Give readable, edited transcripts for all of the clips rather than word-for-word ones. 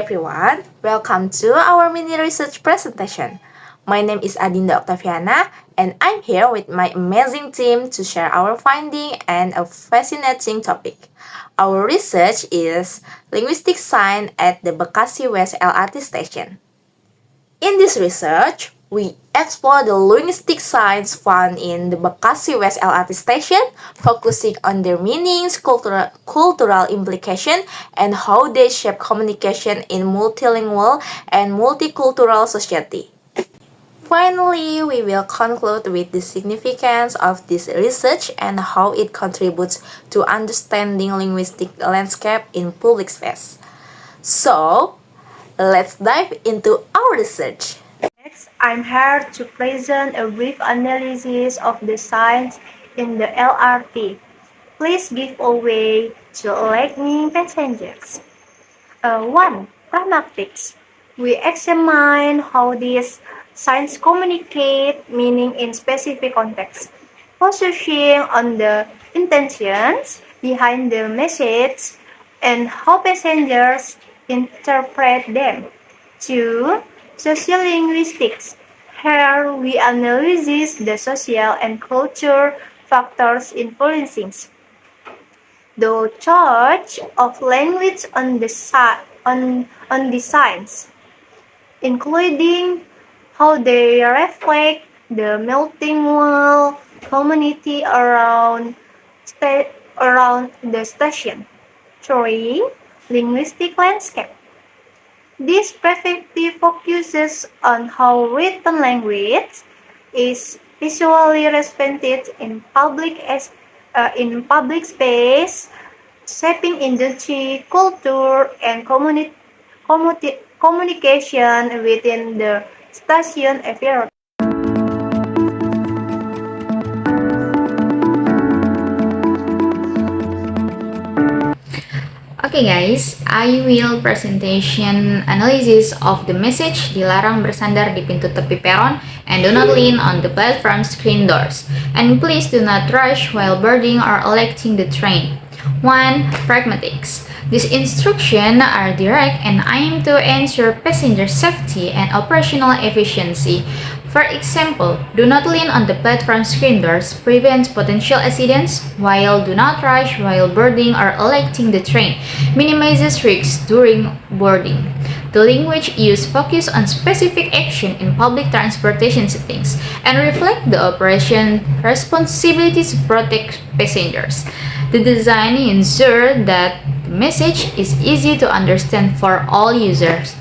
everyone, welcome to our mini research presentation. My name is Adinda Octaviana and I'm here with my amazing team to share our finding and a fascinating topic. Our research is linguistic science at the Bekasi West LRT station. In this research, we explore the linguistic science found in the Bekasi West LRT station, focusing on their meanings, cultural implication, and how they shape communication in multilingual and multicultural society. Finally, we will conclude with the significance of this research and how it contributes to understanding linguistic landscape in public space. So, let's dive into our research. Next, I'm here to present a brief analysis of the science in the LRT. Please give way to lightning passengers. 1. Pragmatics. We examine how these signs communicate meaning in specific contexts, focusing on the intentions behind the message and how passengers interpret them. 2. Sociolinguistics. Here we analyze the social and cultural factors influencing the charge of language on the science, including how they reflect the multilingual community around the station. 3. Linguistic landscape. This perspective focuses on how written language is visually represented in public space, shaping industry, culture, and communication within the station environment. Okay guys, I will presentation analysis of the message dilarang bersandar di pintu tepi peron and do not lean on the platform screen doors. And please do not rush while boarding or electing the train. 1. Pragmatics. These instructions are direct and aimed to ensure passenger safety and operational efficiency. For example, do not lean on the platform screen doors prevents potential accidents, while do not rush while boarding or electing the train minimizes risks during boarding. The language used focus on specific action in public transportation settings and reflect the operation responsibilities to protect passengers. The design ensures that the message is easy to understand for all users.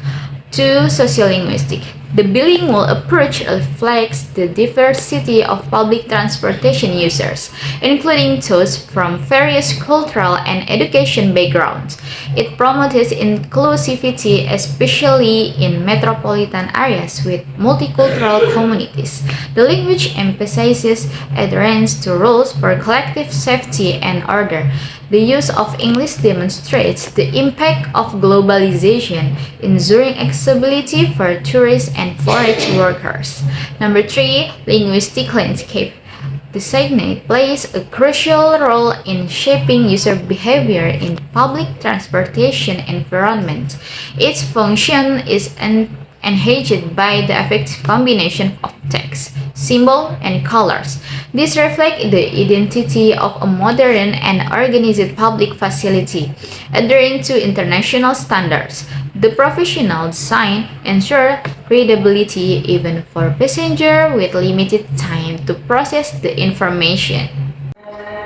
2. Sociolinguistic. The bilingual approach reflects the diversity of public transportation users, including those from various cultural and education backgrounds. It promotes inclusivity, especially in metropolitan areas with multicultural communities. The language emphasizes adherence to rules for collective safety and order. The use of English demonstrates the impact of globalization, ensuring accessibility for tourists and foreign workers. Number 3. Linguistic landscape. The signage plays a crucial role in shaping user behavior in public transportation environment. Its function is enhanced by the effective combination of text, symbol, and colors. This reflects the identity of a modern and organized public facility, adhering to international standards. The professional design ensures readability even for passengers with limited time to process the information.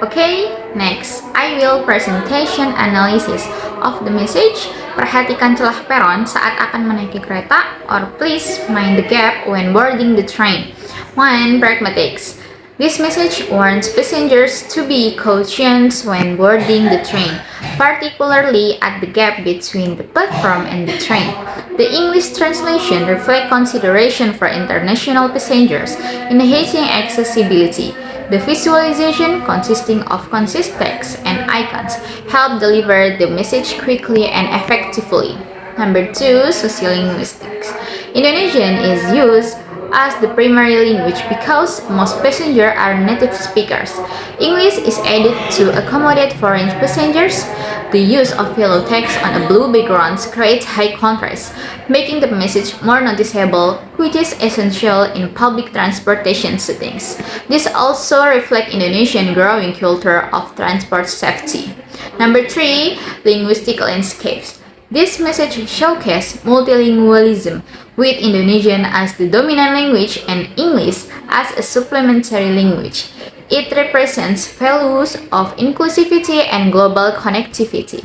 Okay, next I will presentation analysis of the message. Perhatikan celah peron saat akan menaiki kereta, or please mind the gap when boarding the train. 1. Pragmatics. This message warns passengers to be cautious when boarding the train, particularly at the gap between the platform and the train. The English translation reflects consideration for international passengers, enhancing accessibility. The visualization, consisting of concise text and icons, help deliver the message quickly and effectively. Number 2. Sociolinguistics. Indonesian is used as the primary language because most passengers are native speakers. English is added to accommodate foreign passengers. The use of yellow text on a blue background creates high contrast, making the message more noticeable, which is essential in public transportation settings. This also reflects Indonesian growing culture of transport safety. Number 3, linguistic landscapes. This message showcases multilingualism, with Indonesian as the dominant language and English as a supplementary language. It represents values of inclusivity and global connectivity.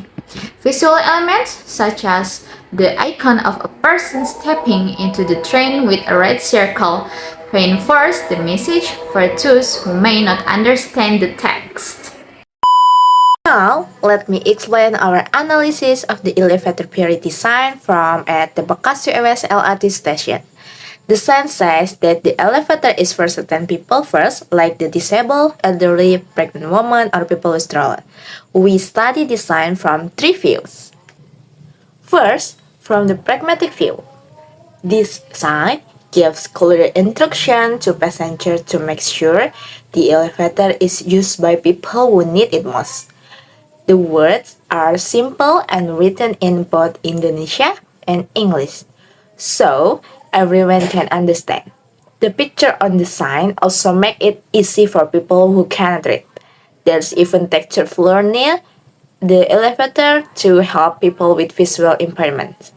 Visual elements, such as the icon of a person stepping into the train with a red circle, reinforce the message for those who may not understand the text. Now, let me explain our analysis of the elevator priority sign from at the Bekasi US LRT station. The sign says that the elevator is for certain people first, like the disabled, elderly, pregnant woman, or people with stroller. We study the sign from three views. First, from the pragmatic view. This sign gives clear instruction to passengers to make sure the elevator is used by people who need it most. The words are simple and written in both Indonesia and English, so everyone can understand. The picture on the sign also make it easy for people who cannot read. There's even textured floor near the elevator to help people with visual impairments.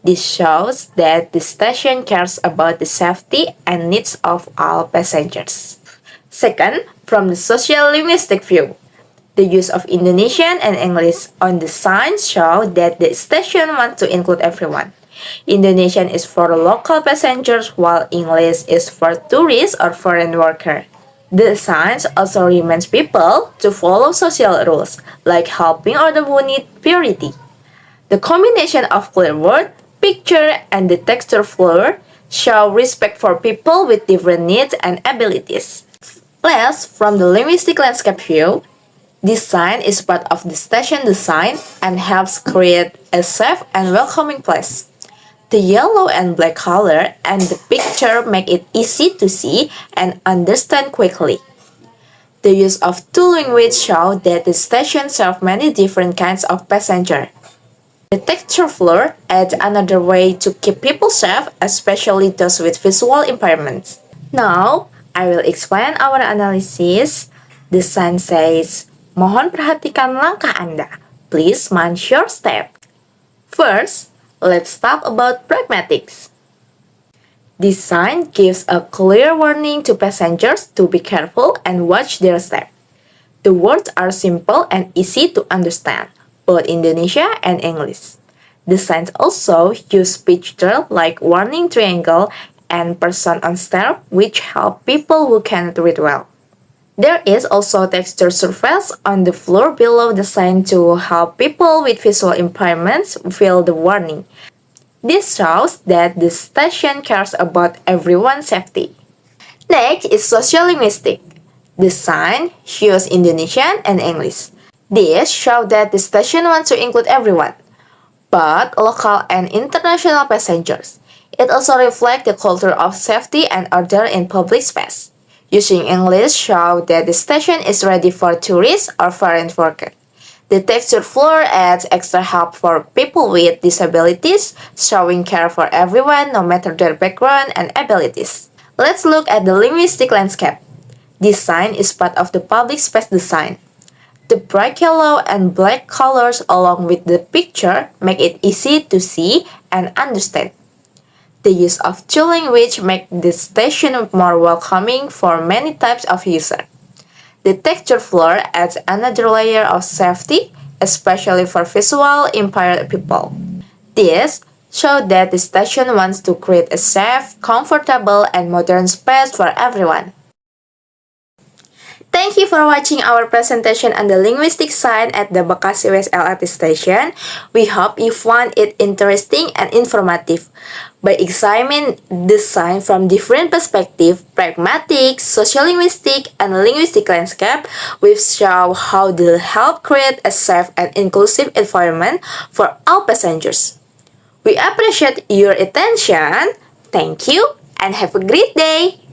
This shows that the station cares about the safety and needs of all passengers. Second, from the social linguistic view. The use of Indonesian and English on the sign show that the station wants to include everyone. Indonesian is for local passengers while English is for tourists or foreign workers. The signs also reminds people to follow social rules, like helping other who need priority. The combination of clear word, picture, and the texture floor show respect for people with different needs and abilities. Last, from the linguistic landscape view, this sign is part of the station design and helps create a safe and welcoming place. The yellow and black color and the picture make it easy to see and understand quickly. The use of two languages show that the station serves many different kinds of passengers. The texture floor adds another way to keep people safe, especially those with visual impairments. Now, I will explain our analysis. The sign says, "Mohon perhatikan langkah Anda. Please mind your step." First, let's talk about pragmatics. This sign gives a clear warning to passengers to be careful and watch their step. The words are simple and easy to understand, both Indonesia and English. The signs also use pictures like warning triangle and person on stair, which help people who cannot read well. There is also texture surface on the floor below the sign to help people with visual impairments feel the warning. This shows that the station cares about everyone's safety. Next is sociolinguistic. The sign shows Indonesian and English. This shows that the station wants to include everyone, but local and international passengers. It also reflects the culture of safety and order in public space. Using English shows that the station is ready for tourists or foreign workers. The textured floor adds extra help for people with disabilities, showing care for everyone no matter their background and abilities. Let's look at the linguistic landscape. This sign is part of the public space design. The bright yellow and black colors along with the picture make it easy to see and understand. The use of two languages makes the station more welcoming for many types of users. The texture floor adds another layer of safety, especially for visual impaired people. This shows that the station wants to create a safe, comfortable, and modern space for everyone. Thank you for watching our presentation on the linguistic sign at the Bekasi West LRT station. We hope you found it interesting and informative. By examining the sign from different perspectives, pragmatic, sociolinguistic, and linguistic landscape, we've shown how they help create a safe and inclusive environment for all passengers. We appreciate your attention. Thank you and have a great day.